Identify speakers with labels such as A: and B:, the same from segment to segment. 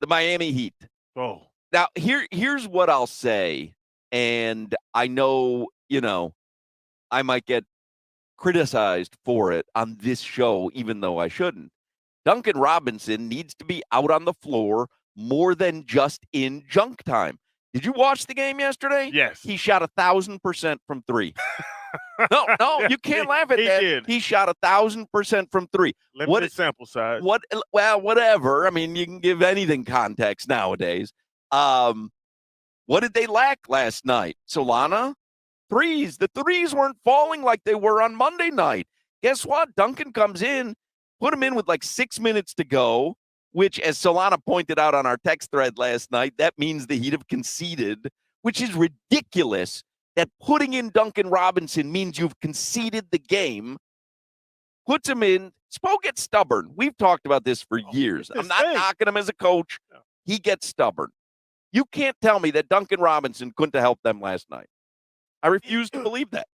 A: the Miami Heat.
B: Oh.
A: Now, here's what I'll say, and I know, I might get criticized for it on this show, even though I shouldn't. Duncan Robinson needs to be out on the floor more than just in junk time. Did you watch the game yesterday?
B: Yes.
A: He shot 1,000% from three. No, you can't laugh at that.
B: Did.
A: He shot 1,000% from three.
B: Limited sample size.
A: Well, whatever. I mean, you can give anything context nowadays. What did they lack last night? Solana? Threes. The threes weren't falling like they were on Monday night. Guess what? Duncan comes in, put him in with like 6 minutes to go, which, as Solana pointed out on our text thread last night, that means the Heat have conceded, which is ridiculous. That putting in Duncan Robinson means you've conceded the game. Puts him in. Spo gets stubborn. We've talked about this for years. I'm not knocking him as a coach.
B: No.
A: He gets stubborn. You can't tell me that Duncan Robinson couldn't have helped them last night. I refuse to believe that.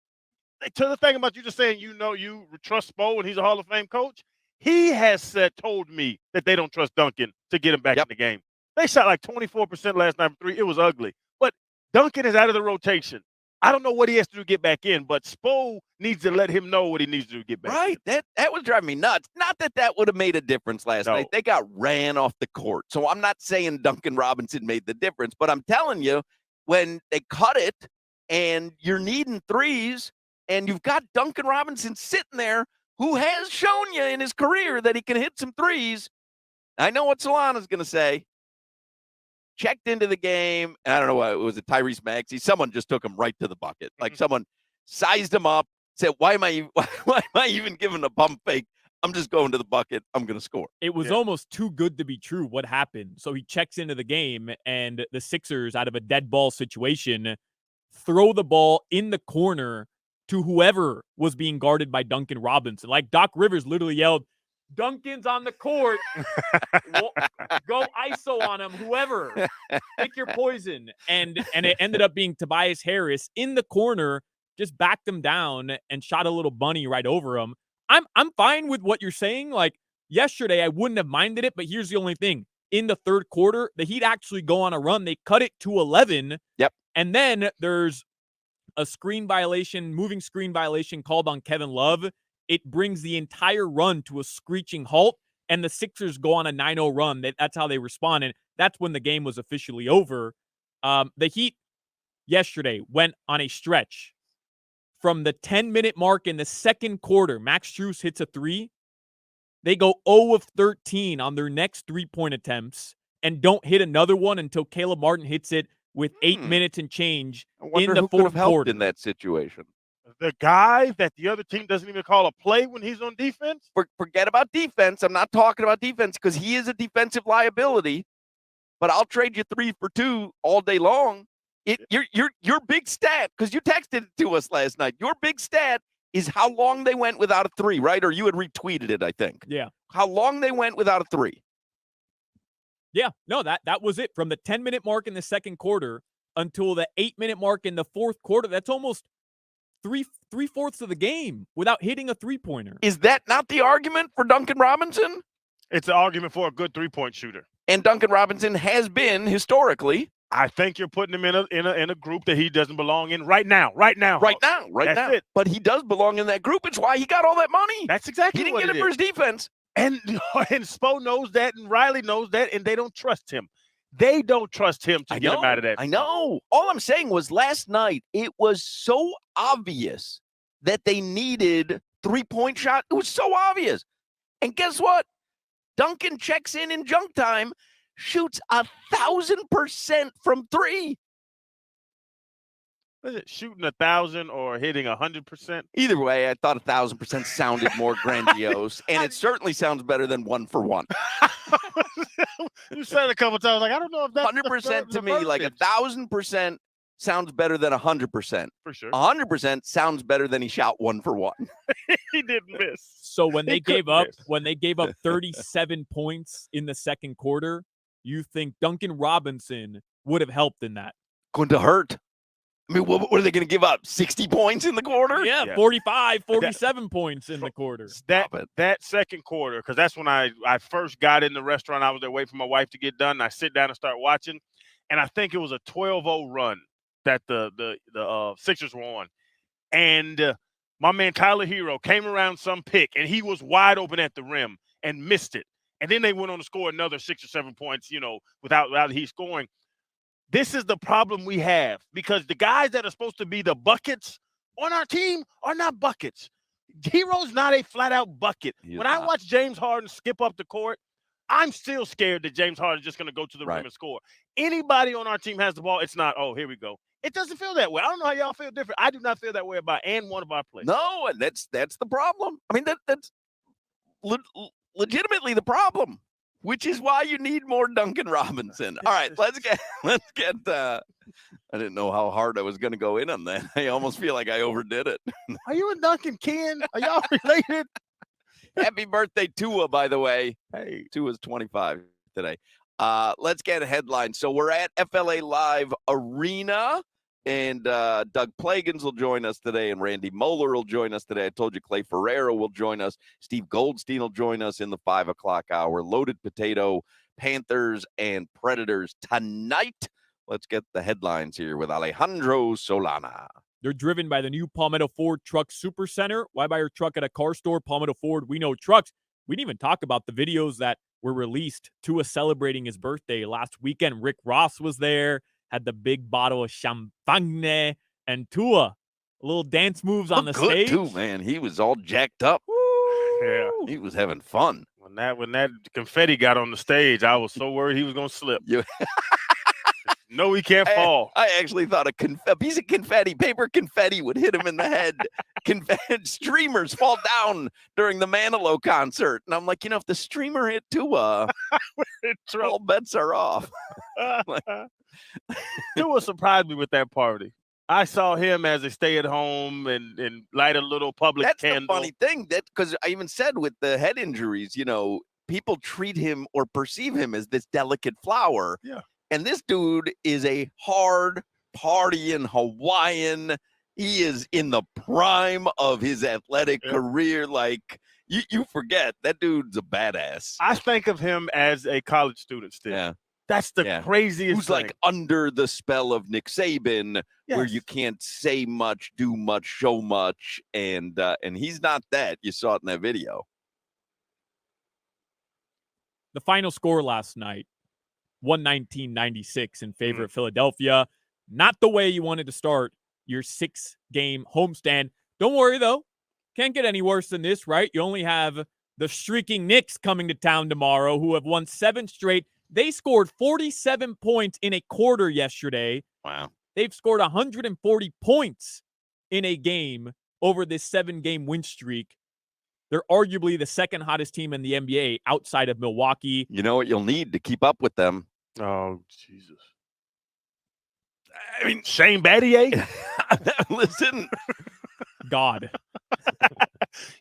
B: To the thing about you just saying, you trust Spo and he's a Hall of Fame coach. He has told me that they don't trust Duncan to get him back in the game. They shot like 24% last night from three. It was ugly. But Duncan is out of the rotation. I don't know what he has to do to get back in, but Spo needs to let him know what he needs to do to get back in.
A: Right. That was driving me nuts. Not that would have made a difference last night. They got ran off the court. So I'm not saying Duncan Robinson made the difference, but I'm telling you, when they cut it and you're needing threes and you've got Duncan Robinson sitting there who has shown you in his career that he can hit some threes. I know what Solana's going to say. Checked into the game. I don't know what it was. Tyrese Maxey. Someone just took him right to the bucket. Like someone sized him up, said, why am I even giving a pump fake? I'm just going to the bucket. I'm going to score.
C: It was almost too good to be true what happened. So he checks into the game, and the Sixers, out of a dead ball situation, throw the ball in the corner to whoever was being guarded by Duncan Robinson. Like Doc Rivers literally yelled, Duncan's on the court. Go ISO on him, whoever. Pick your poison. And it ended up being Tobias Harris in the corner, just backed him down and shot a little bunny right over him. I'm fine with what you're saying. Like yesterday, I wouldn't have minded it, but here's the only thing. In the third quarter, the Heat actually go on a run. They cut it to 11.
A: Yep.
C: And then there's a moving screen violation called on Kevin Love. It brings the entire run to a screeching halt, and the Sixers go on a 9-0 run. That's how they respond, and that's when the game was officially over. The Heat yesterday went on a stretch from the 10-minute mark in the second quarter. Max Strus hits a three. They go 0 of 13 on their next three-point attempts and don't hit another one until Caleb Martin hits it with 8 minutes and change in the fourth quarter.
A: In that situation.
B: The guy that the other team doesn't even call a play when he's on defense?
A: Forget about defense. I'm not talking about defense because he is a defensive liability, but I'll trade you 3 for 2 all day long. Your big stat, because you texted it to us last night, your big stat is how long they went without a three, right? Or you had retweeted it, I think.
C: Yeah.
A: How long they went without a three.
C: Yeah, no, that was it. From the 10-minute mark in the second quarter until the 8-minute mark in the fourth quarter, that's almost three-fourths of the game without hitting a three-pointer.
A: Is that not the argument for Duncan Robinson?
B: It's an argument for a good three-point shooter.
A: And Duncan Robinson has been historically.
B: I think you're putting him in a group that he doesn't belong in right now. Right now.
A: That's it. But he does belong in that group. It's why he got all that money.
B: That's exactly
A: he
B: what
A: didn't get it for his defense.
B: And Spo knows that, and Riley knows that, and they don't trust him. They don't trust him to get him out of that.
A: I know. All I'm saying was last night, it was so obvious that they needed three-point shot. It was so obvious. And guess what? Duncan checks in junk time, shoots 1,000% from three.
B: Is it shooting 1,000 or hitting 100%?
A: Either way, I thought 1,000% sounded more grandiose, and it certainly sounds better than 1 for 1.
B: You said it a couple times, like I don't know if that's
A: 100% to me, like 1,000% sounds better than 100%.
B: For sure,
A: 100% sounds better than he shot 1 for 1.
B: He didn't miss.
C: So when they gave up 37 points in the second quarter, you think Duncan Robinson would have helped in that?
A: Going to hurt. I mean, what are they going to give up? 60 points in the quarter?
C: Yeah, 45, 47 points in the quarter.
B: That second quarter, because that's when I first got in the restaurant. I was there waiting for my wife to get done. And I sit down and start watching, and I think it was a 12-0 run that the Sixers were on. And my man Tyler Hero came around some pick, and he was wide open at the rim and missed it. And then they went on to score another 6 or 7 points, without he scoring. This is the problem we have, because the guys that are supposed to be the buckets on our team are not buckets. Hero's not a flat-out bucket. When I watch James Harden skip up the court, I'm still scared that James Harden is just going to go to the rim and score. Anybody on our team has the ball, it's not, oh, here we go. It doesn't feel that way. I don't know how y'all feel different. I do not feel that way about one of our players.
A: No, and that's the problem. I mean, that's legitimately the problem, which is why you need more Duncan Robinson. All right, let's get. I didn't know how hard I was going to go in on that. I almost feel like I overdid it.
B: Are you and Duncan Ken? Are y'all related?
A: Happy birthday, Tua, by the way. Hey, Tua's 25 today. Let's get a headline. So we're at FLA Live Arena, and Doug Plagans will join us today, and Randy Moeller will join us today. I told you Clay Ferrero will join us. Steve Goldstein will join us in the 5 o'clock hour. Loaded Potato, Panthers, and Predators tonight. Let's get the headlines here with Alejandro Solana.
C: They're driven by the new Palmetto Ford Truck Super Center. Why buy your truck at a car store? Palmetto Ford, we know trucks. We didn't even talk about the videos that were released. Tua celebrating his birthday last weekend. Rick Ross was there, had the big bottle of champagne, and Tua, little dance moves on the stage.
A: Too, man. He was all jacked up.
B: Woo! Yeah,
A: he was having fun.
B: When that confetti got on the stage, I was so worried he was gonna slip. No, he can't fall.
A: I actually thought a piece of paper confetti would hit him in the head. Streamers fall down during the Manilow concert. And I'm like, if the streamer hit Tua, all bets are off.
B: Tua surprised me with that party. I saw him as a stay-at-home and light a little public candle.
A: That's the funny thing, because I even said with the head injuries, people treat him or perceive him as this delicate flower.
B: Yeah.
A: And this dude is a hard partying Hawaiian. He is in the prime of his athletic career. Like, you forget, that dude's a badass.
B: I think of him as a college student still.
A: Yeah.
B: That's the craziest
A: Who's
B: thing.
A: like under the spell of Nick Saban, where you can't say much, do much, show much. And he's not that. You saw it in that video.
C: The final score last night, 119-96 in favor of Philadelphia. Not the way you wanted to start your 6-game homestand. Don't worry, though. Can't get any worse than this, right? You only have the streaking Knicks coming to town tomorrow, who have won 7 straight. They scored 47 points in a quarter yesterday.
A: Wow.
C: They've scored 140 points in a game over this 7-game win streak. They're arguably the second hottest team in the NBA outside of Milwaukee.
A: You know what you'll need to keep up with them?
B: Oh, Jesus. I mean, Shane Battier?
A: Listen.
C: God.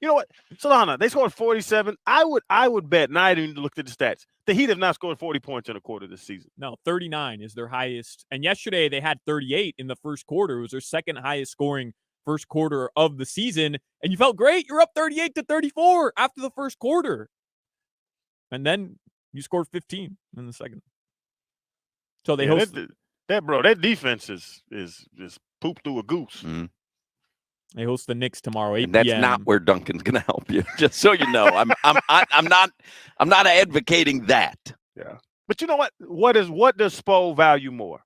B: You know what? Solana, they scored 47. I would bet, and I didn't even look at the stats, the Heat have not scored 40 points in a quarter this season.
C: No, 39 is their highest. And yesterday they had 38 in the first quarter. It was their second highest scoring first quarter of the season. And you felt great. You're up 38-34 after the first quarter. And then you scored 15 in the second. So they host
B: that defense is poop through a goose.
A: Mm-hmm.
C: They host the Knicks tomorrow, 8
A: and that's
C: p.m.
A: not where Duncan's going to help you. Just so you know, I'm not advocating that.
B: Yeah, but you know what? What does Spo value more?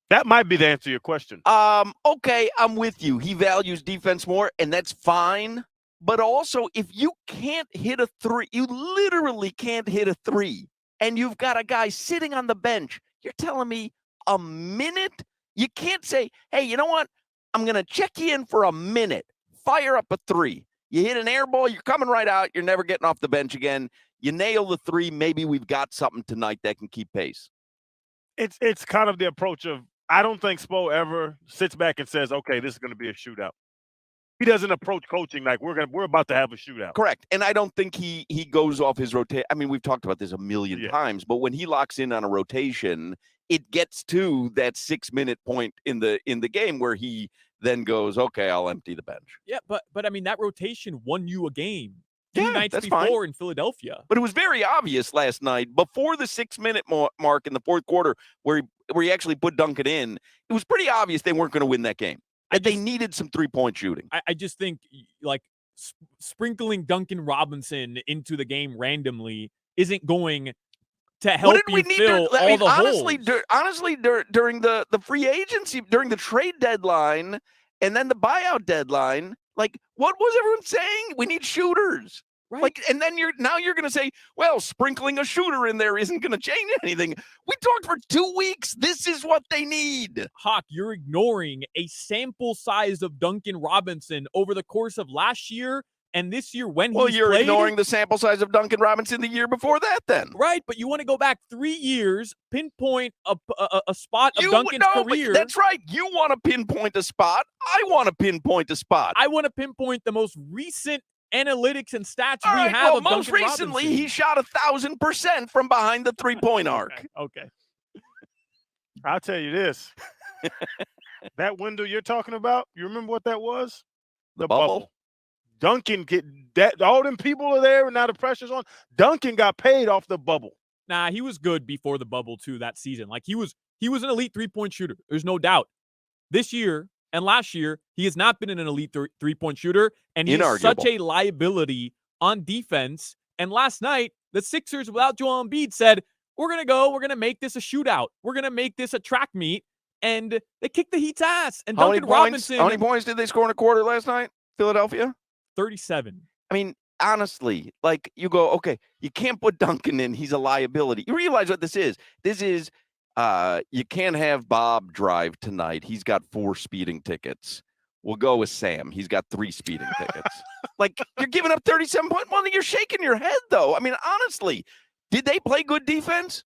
B: That might be the answer to your question.
A: Okay, I'm with you. He values defense more, and that's fine. But also, if you can't hit a 3, you literally can't hit a 3, and you've got a guy sitting on the bench. You're telling me a minute? You can't say, hey, you know what? I'm going to check you in for a minute. Fire up a 3. You hit an air ball, you're coming right out. You're never getting off the bench again. You nail the 3. Maybe we've got something tonight that can keep pace.
B: It's kind of the approach of, I don't think Spo ever sits back and says, okay, this is going to be a shootout. He doesn't approach coaching like we're about to have a shootout.
A: Correct. And I don't think he goes off his rotation. I mean, we've talked about this a million times, but when he locks in on a rotation, it gets to that 6-minute point in the game where he then goes, okay, I'll empty the bench.
C: Yeah, but I mean, that rotation won you a game 2 nights
A: that's
C: before
A: fine.
C: in Philadelphia.
A: But it was very obvious last night before the 6-minute mark in the fourth quarter where he actually put Duncan in. It was pretty obvious they weren't going to win that game. They needed some 3-point shooting.
C: I just think like sprinkling Duncan Robinson into the game randomly isn't going to help you fill all the
A: honestly,
C: holes.
A: Honestly, during the free agency, during the trade deadline, and then the buyout deadline, like, what was everyone saying? We need shooters.
C: Right.
A: Like, and then you're going to say, well, sprinkling a shooter in there isn't going to change anything. We talked for 2 weeks. This is what they need.
C: Hoch, you're ignoring a sample size of Duncan Robinson over the course of last year and this year when
A: well,
C: he's
A: you're
C: played.
A: Ignoring the sample size of Duncan Robinson the year before that then.
C: Right, but you want to go back 3 years, pinpoint a spot of Duncan's career.
A: That's right. You want to pinpoint a spot. I want to pinpoint a spot.
C: I want to pinpoint the most recent analytics and stats we have of
A: most
C: Duncan
A: recently,
C: Robinson.
A: he shot 1,000% from behind the 3-point arc.
C: Okay.
B: I'll tell you this. That window you're talking about, you remember what that was?
A: The bubble.
B: Duncan all them people are there and now the pressure's on. Duncan got paid off the bubble.
C: Nah, he was good before the bubble too that season. Like he was an elite 3-point shooter. There's no doubt. This year and last year, he has not been an elite 3-point shooter, and he's such a liability on defense. And last night, the Sixers, without Joel Embiid, said, we're going to make this a shootout. We're going to make this a track meet. And they kicked the Heat's ass. And Duncan Robinson.
A: How many points did they score in a quarter last night, Philadelphia?
C: 37.
A: I mean, honestly, like you go, okay, you can't put Duncan in. He's a liability. You realize what this is? This is you can't have Bob drive tonight. He's got 4 speeding tickets. We'll go with Sam. He's got 3 speeding tickets. Like, you're giving up 37 points. Well, you're shaking your head, though. I mean, honestly, did they play good defense?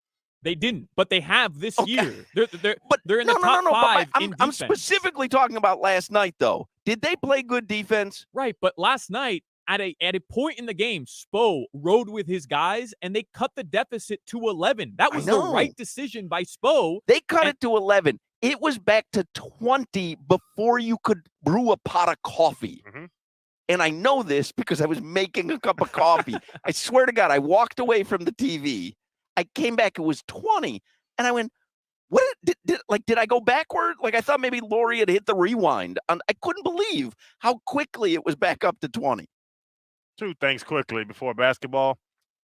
C: They didn't, but they have this year. They're in
A: the
C: top 5 in defense.
A: I'm specifically talking about last night, though. Did they play good defense?
C: Right, but last night, at a point in the game, Spo rode with his guys, and they cut the deficit to 11. That was the right decision by Spo.
A: They cut it to 11. It was back to 20 before you could brew a pot of coffee.
B: Mm-hmm.
A: And I know this because I was making a cup of coffee. I swear to God, I walked away from the TV. I came back, it was 20. And I went, what did I go backward? Like, I thought maybe Lori had hit the rewind. I couldn't believe how quickly it was back up to 20.
B: 2 things quickly before basketball.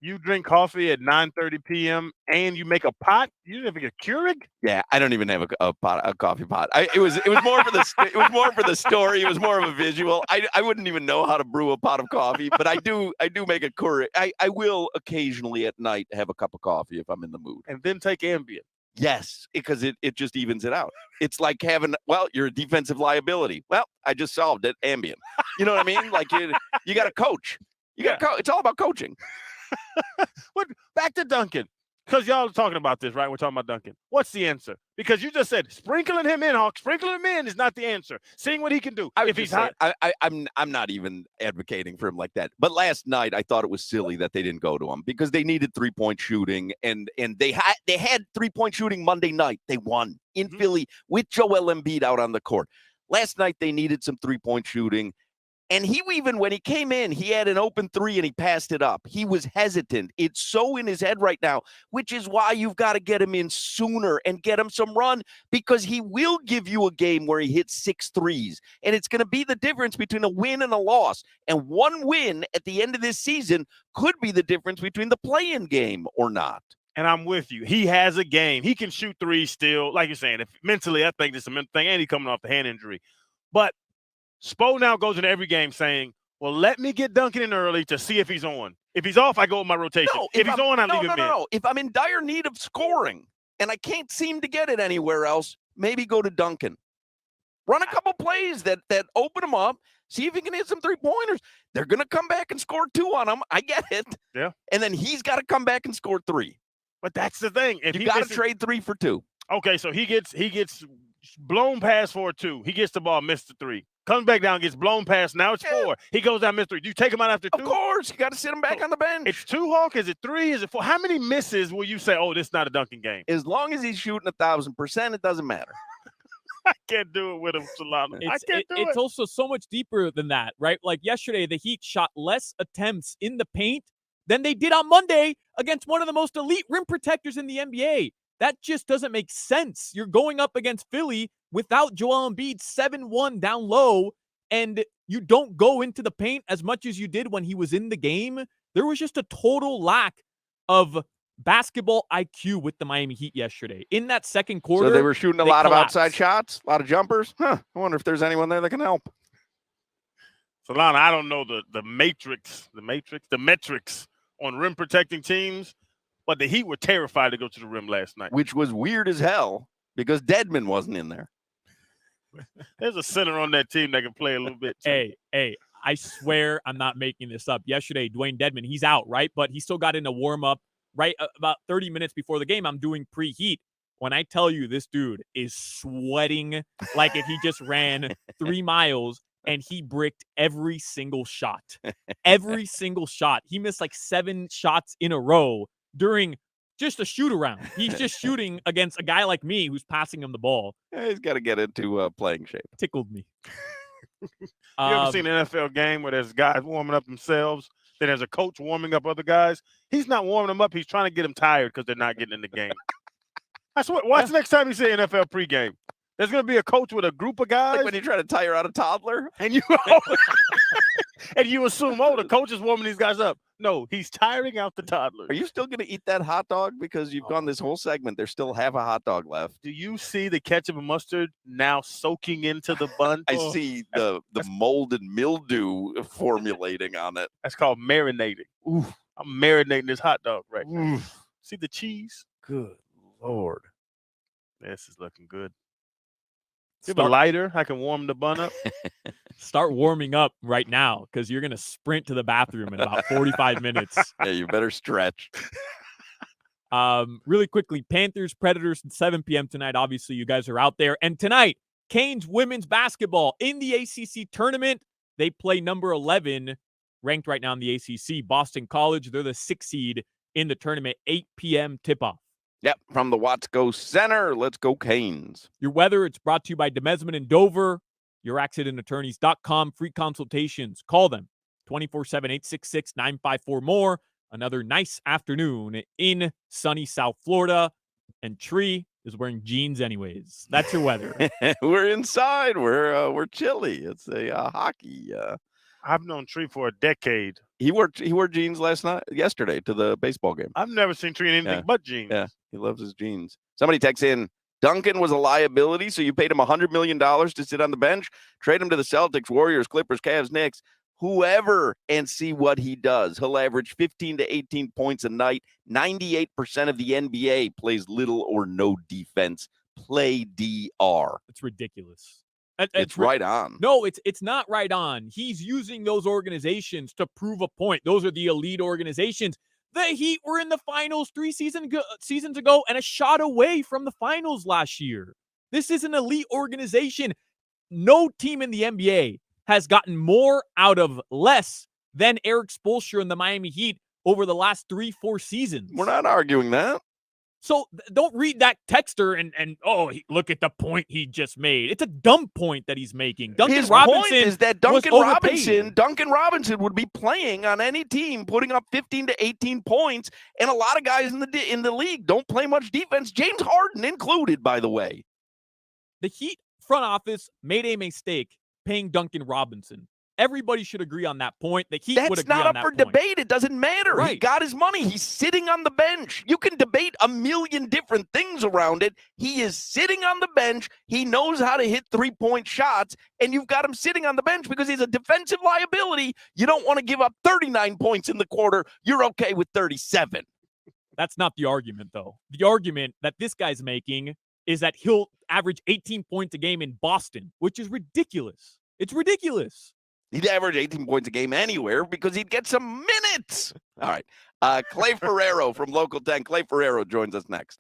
B: You drink coffee at 9:30 p.m. and you make a pot. You didn't have a Keurig?
A: Yeah, I don't even have a coffee pot. It was more for the story. It was more of a visual. I wouldn't even know how to brew a pot of coffee, but I do make a Keurig. I will occasionally at night have a cup of coffee if I'm in the mood,
B: and then take Ambien.
A: Yes, because it just evens it out. It's like having, you're a defensive liability. Well, I just solved it, Ambien. You know what I mean? Like you got to coach. It's all about coaching.
B: But back to Duncan, because y'all are talking about this, right? We're talking about Duncan. What's the answer? Because you just said sprinkling him in, Hawk. Sprinkling him in is not the answer. Seeing what he can do. If he's hot,
A: I'm not even advocating for him like that. But last night I thought it was silly that they didn't go to him because they needed 3-point shooting, and they had 3-point shooting Monday night. They won in Philly with Joel Embiid out on the court. Last night they needed some 3-point shooting. And when he came in, he had an open 3 and he passed it up. He was hesitant. It's so in his head right now, which is why you've got to get him in sooner and get him some run, because he will give you a game where he hits 6 threes. And it's going to be the difference between a win and a loss. And one win at the end of this season could be the difference between the play-in game or not.
B: And I'm with you. He has a game. He can shoot 3 still. Like you're saying, if mentally, I think it's a mental thing, and he's coming off the hand injury. But Spo now goes into every game saying, well, let me get Duncan in early to see if he's on. If he's off, I go with my rotation. If he's on, I leave him in.
A: No. If I'm in dire need of scoring and I can't seem to get it anywhere else, maybe go to Duncan. Run a couple plays that open him up. See if he can hit some 3-pointers. They're going to come back and score 2 on him. I get it.
B: Yeah.
A: And then he's got to come back and score 3.
B: But that's the thing. If
A: you got to trade 3 for 2.
B: Okay, so he gets blown past for 2. He gets the ball, missed the 3. Comes back down, gets blown past. Now it's 4. He goes down, missed 3. Do you take him out after 2?
A: Of course. You got to sit him back on the bench.
B: It's 2, Hawk? Is it 3? Is it 4? How many misses will you say, oh, this is not a Duncan game?
A: As long as he's shooting 1,000%, it doesn't matter.
B: I can't do it with him, Solano.
C: It's also so much deeper than that, right? Like yesterday, the Heat shot less attempts in the paint than they did on Monday against one of the most elite rim protectors in the NBA. That just doesn't make sense. You're going up against Philly without Joel Embiid 7-1 down low, and you don't go into the paint as much as you did when he was in the game. There was just a total lack of basketball IQ with the Miami Heat yesterday. In that second quarter,
A: so they were shooting a lot
C: collapsed.
A: of outside shots, a lot of jumpers. I wonder if there's anyone there that can help.
B: Solana, I don't know the metrics on rim protecting teams, but the Heat were terrified to go to the rim last night.
A: Which was weird as hell because Dedmon wasn't in there.
B: There's a center on that team that can play a little bit too.
C: Hey, I swear I'm not making this up. Yesterday, Dwayne Dedmon, he's out, right? But he still got in a warm-up right about 30 minutes before the game. I'm doing pre-heat. When I tell you this dude is sweating like if he just ran 3 miles and he bricked every single shot. Every single shot. He missed like 7 shots in a row during just a shoot-around. He's just shooting against a guy like me who's passing him the ball.
A: Yeah, he's got to get into playing shape.
C: Tickled me.
B: You ever seen an NFL game where there's guys warming up themselves, then there's a coach warming up other guys? He's not warming them up. He's trying to get them tired because they're not getting in the game. I swear, watch next time you see NFL pregame. There's going to be a coach with a group of guys.
A: Like when you try to tire out a toddler.
B: And you and you assume, oh, the coach is warming these guys up. No, he's tiring out the toddlers.
A: Are you still going to eat that hot dog? Because you've gone this whole segment. There's still half a hot dog left.
B: Do you see the ketchup and mustard now soaking into the bun?
A: I see the mold and mildew formulating on it.
B: That's called marinating. Ooh, I'm marinating this hot dog right now. See the cheese? Good Lord. This is looking good. You have a lighter? I can warm the bun up.
C: Start warming up right now because you're going to sprint to the bathroom in about 45 minutes.
A: Yeah, you better stretch.
C: Really quickly, Panthers, Predators at 7 p.m. tonight. Obviously, you guys are out there. And tonight, Canes women's basketball in the ACC tournament. They play number 11, ranked right now in the ACC, Boston College. They're the 6th seed in the tournament, 8 p.m. tip-off.
A: Yep, from the Watsco Center. Let's go Canes.
C: Your weather, it's brought to you by Demesman and Dover. YourAccidentAttorneys.com. Free consultations. Call them 24/7-866-954-MORE. Another nice afternoon in sunny South Florida. And Tree is wearing jeans anyways. That's your weather.
A: We're inside. We're chilly. It's a hockey.
B: I've known Tree for a decade.
A: He wore jeans yesterday to the baseball game.
B: I've never seen Tree in anything but jeans.
A: Yeah, he loves his jeans. Somebody texts in, Duncan was a liability, so you paid him $100 million to sit on the bench, trade him to the Celtics, Warriors, Clippers, Cavs, Knicks, whoever, and see what he does. He'll average 15 to 18 points a night. 98% of the NBA plays little or no defense. Play DR.
C: It's ridiculous.
A: It's right on.
C: No, it's not right on. He's using those organizations to prove a point. Those are the elite organizations. The Heat were in the finals 3 seasons ago and a shot away from the finals last year. This is an elite organization. No team in the NBA has gotten more out of less than Eric Spoelstra and the Miami Heat over the last 3-4 seasons.
A: We're not arguing that.
C: So don't read that texter and look at the point he just made. It's a dumb point that he's making.
A: His point is that Duncan Robinson would be playing on any team, putting up 15 to 18 points, and a lot of guys in the league don't play much defense, James Harden included, by the way.
C: The Heat front office made a mistake paying Duncan Robinson. Everybody should agree on that point. The Heat would agree on that point.
A: That's not up for debate. It doesn't matter.
C: Right.
A: He got his money. He's sitting on the bench. You can debate a million different things around it. He is sitting on the bench. He knows how to hit 3-point shots, and you've got him sitting on the bench because he's a defensive liability. You don't want to give up 39 points in the quarter. You're okay with 37.
C: That's not the argument, though. The argument that this guy's making is that he'll average 18 points a game in Boston, which is ridiculous. It's ridiculous.
A: He'd average 18 points a game anywhere because he'd get some minutes. All right. Clay Ferrero from Local 10. Clay Ferrero joins us next.